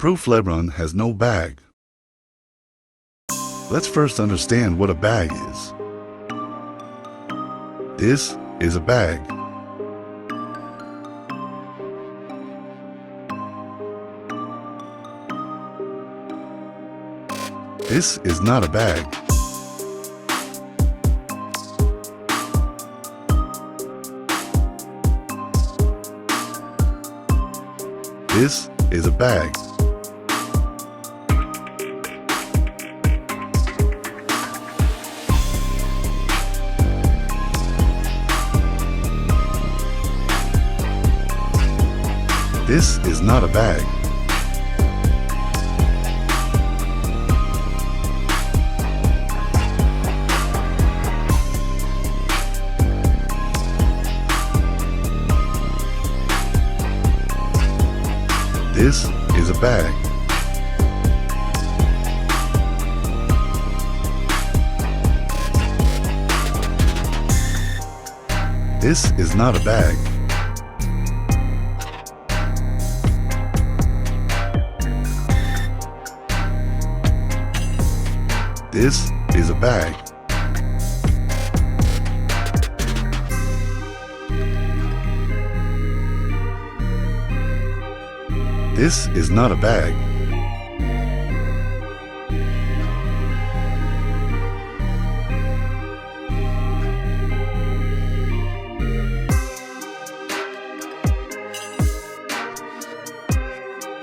Proof Lebron has no bag. Let's first understand what a bag is. This is a bag. This is not a bag. This is a bag. This is not a bag. This is a bag. This is not a bag. This is a bag. This is not a bag.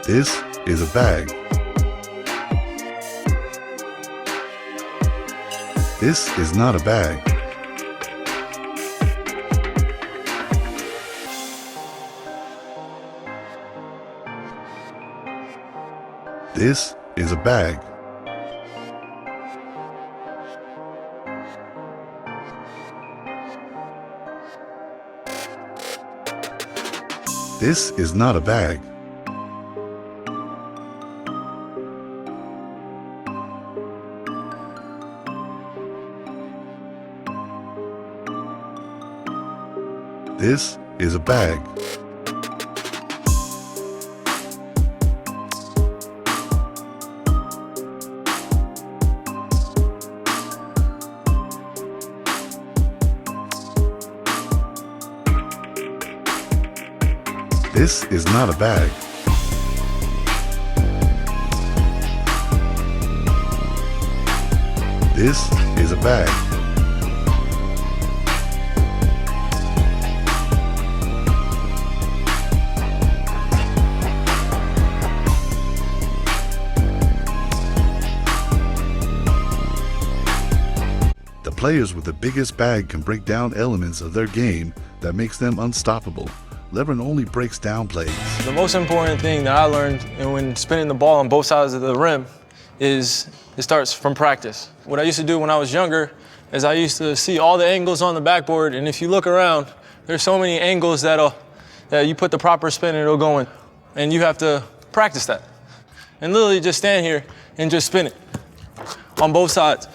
This is a bag. This is not a bag. This is a bag. This is not a bag. This is a bag. This is not a bag. This is a bag. The players with the biggest bag can break down elements of their game that makes them unstoppable. Lebron only breaks down plays. The most important thing that I learned when spinning the ball on both sides of the rim is it starts from practice. What I used to do when I was younger is I used to see all the angles on the backboard, and if you look around, there's so many angles that you put the proper spin and it'll go in. And you have to practice that. And literally just stand here and just spin it on both sides.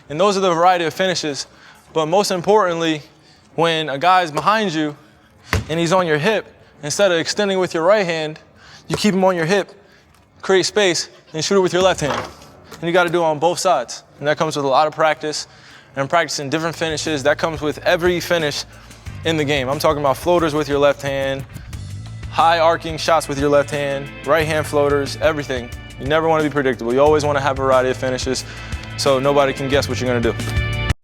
And those are the variety of finishes. But most importantly, when a guy's behind you and he's on your hip, instead of extending with your right hand, you keep him on your hip, create space, and shoot it with your left hand. And you gotta do it on both sides. And that comes with a lot of practice and practicing different finishes. That comes with every finish in the game. I'm talking about floaters with your left hand, high arcing shots with your left hand, right hand floaters, everything. You never wanna be predictable. You always wanna have a variety of finishes, so nobody can guess what you're gonna do.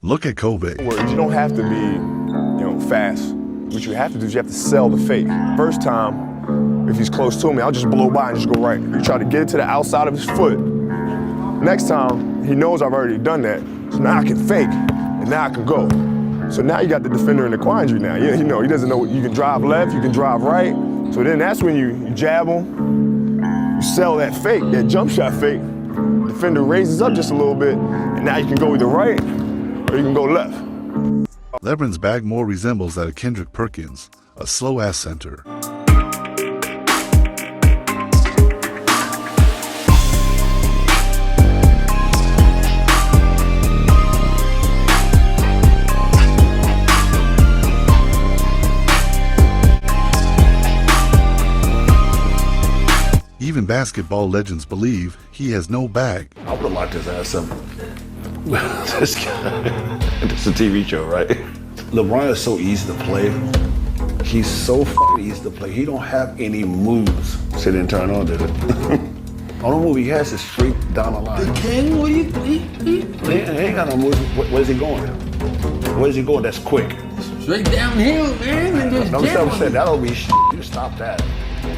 Look at Kobe. You don't have to be, fast. What you have to do is you have to sell the fake. First time, if he's close to me, I'll just blow by and just go right. You try to get it to the outside of his foot. Next time, he knows I've already done that, so now I can fake, and now I can go. So now you got the defender in the quandary now. He doesn't know, you can drive left, you can drive right. So then that's when you jab him, you sell that fake, that jump shot fake. Defender raises up just a little bit, and now you can go either right or you can go left. Lebron's bag more resembles that of Kendrick Perkins, a slow-ass center. basketball legends believe he has no bag. I would have locked his ass up. This guy, it's a TV show, right? LeBron is so easy to play. He's so fucking easy to play. He don't have any moves. See, didn't turn on, did it? Only move he has is straight down the line. The king, what do you He ain't got no moves. Where's he going? Where's he going that's quick? Straight downhill, man, and just No, jam I'm saying that'll be shit. You stop that.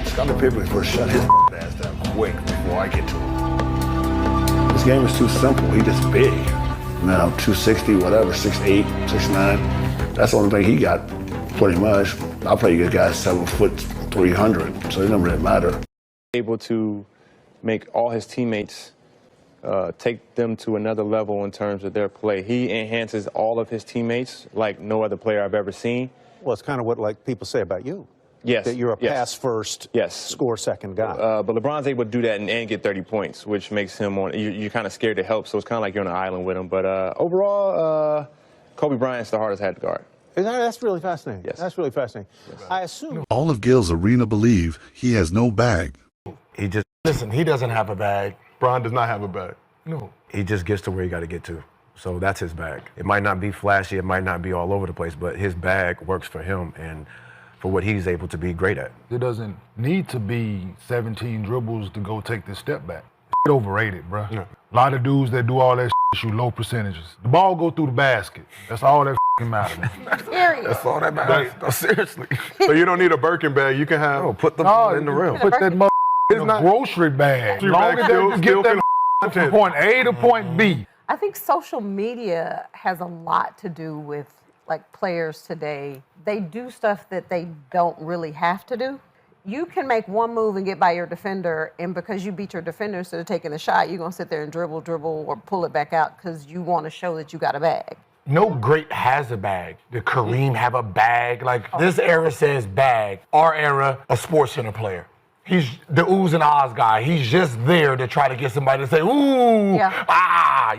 Scottie Pippen for shut his ass down quick before I get to him. This game is too simple. He just big. Now 260, whatever, 6'8", 6'9". That's the only thing he got, pretty much. I'll play you guys 7 foot 300, so it doesn't really matter. Able to make all his teammates take them to another level in terms of their play. He enhances all of his teammates like no other player I've ever seen. Well, it's kind of what like people say about you. Yes. That you're a yes. pass-first, yes. score-second guy. But LeBron's able to do that and get 30 points, which makes him you're kind of scared to help, so it's kind of like you're on an island with him. But overall, Kobe Bryant's the hardest hat to guard. That's really fascinating. Yes. That's really fascinating. Yes. I assume. All of Gil's arena believe he has no bag. Listen, he doesn't have a bag. Bron does not have a bag. No. He just gets to where he got to get to. So that's his bag. It might not be flashy, it might not be all over the place, but his bag works for him and for what he's able to be great at. There doesn't need to be 17 dribbles to go take this step back. It's overrated, bro. Yeah. A lot of dudes that do all that shoot low percentages. The ball go through the basket. That's all that matters. Serious. That's all that matters. No, seriously. So you don't need a Birkin bag. You can have. No, put the ball in the rim. Put that in a grocery bag. Grocery Long bag as still you get that from point A to point B. I think social media has a lot to do with like players today. They do stuff that they don't really have to do. You can make one move and get by your defender, and because you beat your defender instead of taking a shot, you're gonna sit there and dribble, or pull it back out because you want to show that you got a bag. No great has a bag. Did Kareem have a bag? Like, this era says bag. Our era, a sports center player. He's the oohs and ahs guy. He's just there to try to get somebody to say, ooh,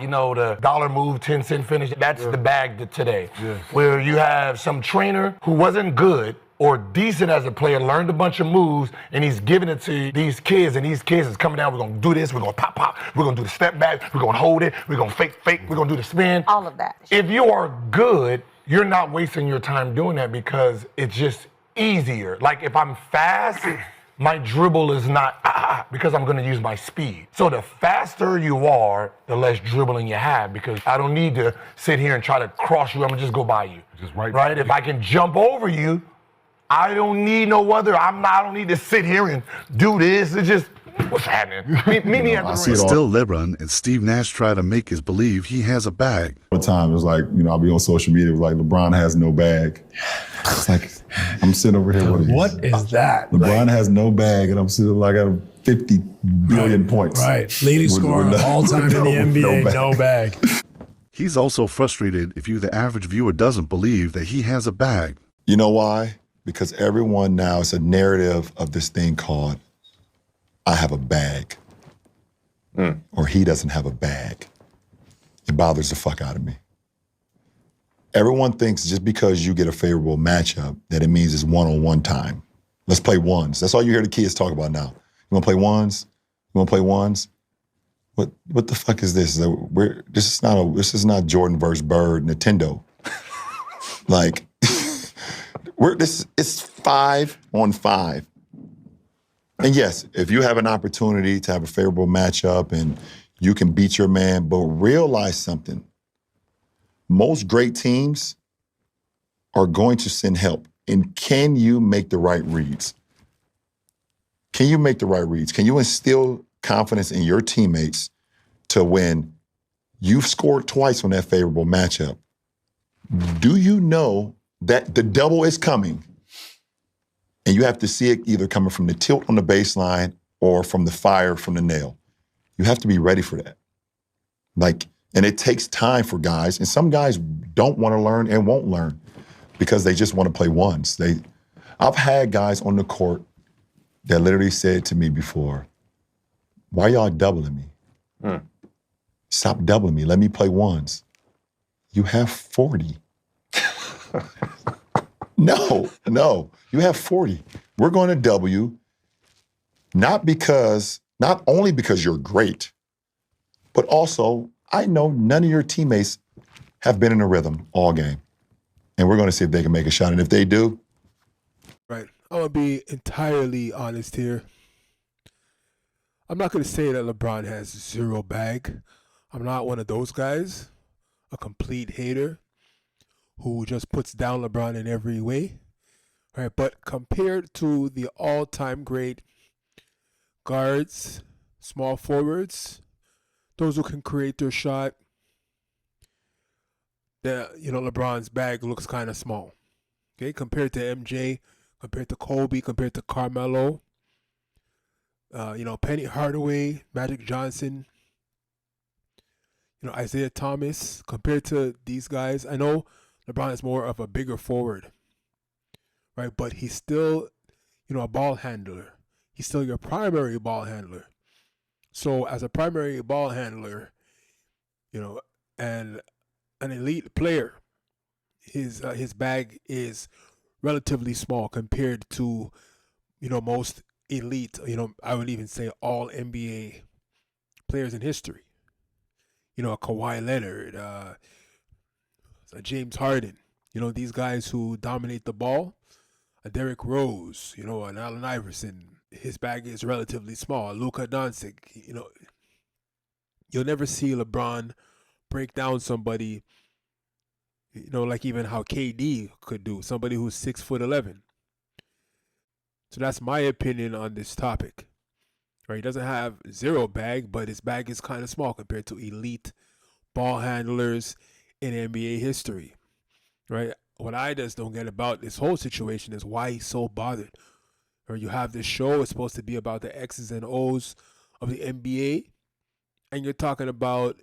you know, the dollar move, 10-cent finish. That's the bag today. Yeah. Where you have some trainer who wasn't good or decent as a player, learned a bunch of moves, and he's giving it to these kids, and these kids is coming down, we're gonna do this, we're gonna pop, we're gonna do the step back, we're gonna hold it, we're gonna fake, we're gonna do the spin. All of that. If you are good, you're not wasting your time doing that because it's just easier. Like if I'm fast, my dribble is not because I'm gonna use my speed. So the faster you are, the less dribbling you have because I don't need to sit here and try to cross you, I'm gonna just go by you. Just right. Right? If I can jump over you, I don't need no other, I don't need to sit here and do this. It's just, what's happening? Meet me at the rim. Still, LeBron and Steve Nash try to make us believe he has a bag. All the time, it was like, I'll be on social media, it was like, LeBron has no bag. It's like, I'm sitting over here with What is that? LeBron has no bag, and I'm sitting like at 50 billion points. Right. Leading scorer all time in the NBA, no bag. He's also frustrated if you, the average viewer, doesn't believe that he has a bag. You know why? Because everyone now, it's a narrative of this thing called, I have a bag. Or he doesn't have a bag. It bothers the fuck out of me. Everyone thinks just because you get a favorable matchup that it means it's one-on-one time. Let's play ones. That's all you hear the kids talk about now. You wanna play ones? You wanna play ones? What the fuck is this? This is not Jordan versus Bird, Nintendo. Like, it's 5-on-5. And yes, if you have an opportunity to have a favorable matchup and you can beat your man, but realize something. Most great teams are going to send help. And can you make the right reads? Can you make the right reads? Can you instill confidence in your teammates to when you've scored twice on that favorable matchup? Do you know that the double is coming? And you have to see it either coming from the tilt on the baseline or from the fire from the nail. You have to be ready for that. And it takes time for guys, and some guys don't want to learn and won't learn because they just want to play ones. I've had guys on the court that literally said to me before, why y'all doubling me? Stop doubling me, let me play ones. You have 40. No, you have 40. We're going to double you, not because Not only because you're great, but also I know none of your teammates have been in a rhythm all game. And we're going to see if they can make a shot. And if they do, right. I'm going to be entirely honest here. I'm not going to say that LeBron has zero bag. I'm not one of those guys, a complete hater who just puts down LeBron in every way. Right, but compared to the all-time great guards, small forwards, those who can create their shot, LeBron's bag looks kind of small. Okay, compared to MJ, compared to Kobe, compared to Carmelo, Penny Hardaway, Magic Johnson, Isaiah Thomas, compared to these guys, I know LeBron is more of a bigger forward, right? But he's still, a ball handler. He's still your primary ball handler. So as a primary ball handler, and an elite player, his bag is relatively small compared to, most elite, I would even say all NBA players in history. A Kawhi Leonard, a James Harden, these guys who dominate the ball, a Derrick Rose, an Allen Iverson, his bag is relatively small. Luka Doncic, you'll never see LeBron break down somebody, like even how KD could do, somebody who's 6'11". So that's my opinion on this topic. Right, he doesn't have zero bag, but his bag is kind of small compared to elite ball handlers in NBA history. Right, what I just don't get about this whole situation is why he's so bothered. Or you have this show, it's supposed to be about the X's and O's of the NBA, and you're talking about,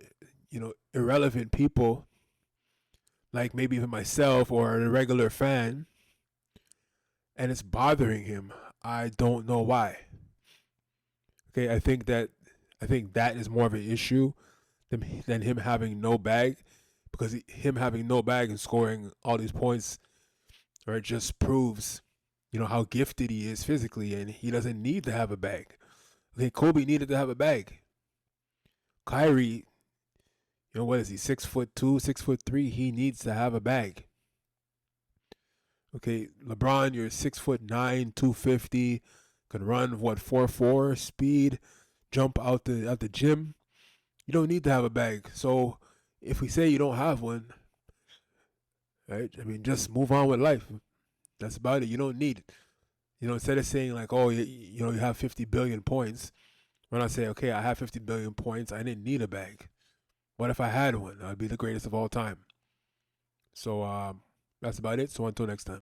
irrelevant people, like maybe even myself or a regular fan, and it's bothering him. I don't know why. Okay, I think that is more of an issue than him having no bag, because him having no bag and scoring all these points, right, just proves, how gifted he is physically, and he doesn't need to have a bag. Okay, Kobe needed to have a bag. Kyrie, what is he, 6'2", 6'3"? He needs to have a bag. Okay, LeBron, you're 6'9", 250, can run 4.4 speed, jump out the gym. You don't need to have a bag. So if we say you don't have one, right? I mean, just move on with life. That's about it. You don't need it. Instead of saying like, oh, you have 50 billion points. When I say, okay, I have 50 billion points, I didn't need a bag. What if I had one? I'd be the greatest of all time. So that's about it. So until next time.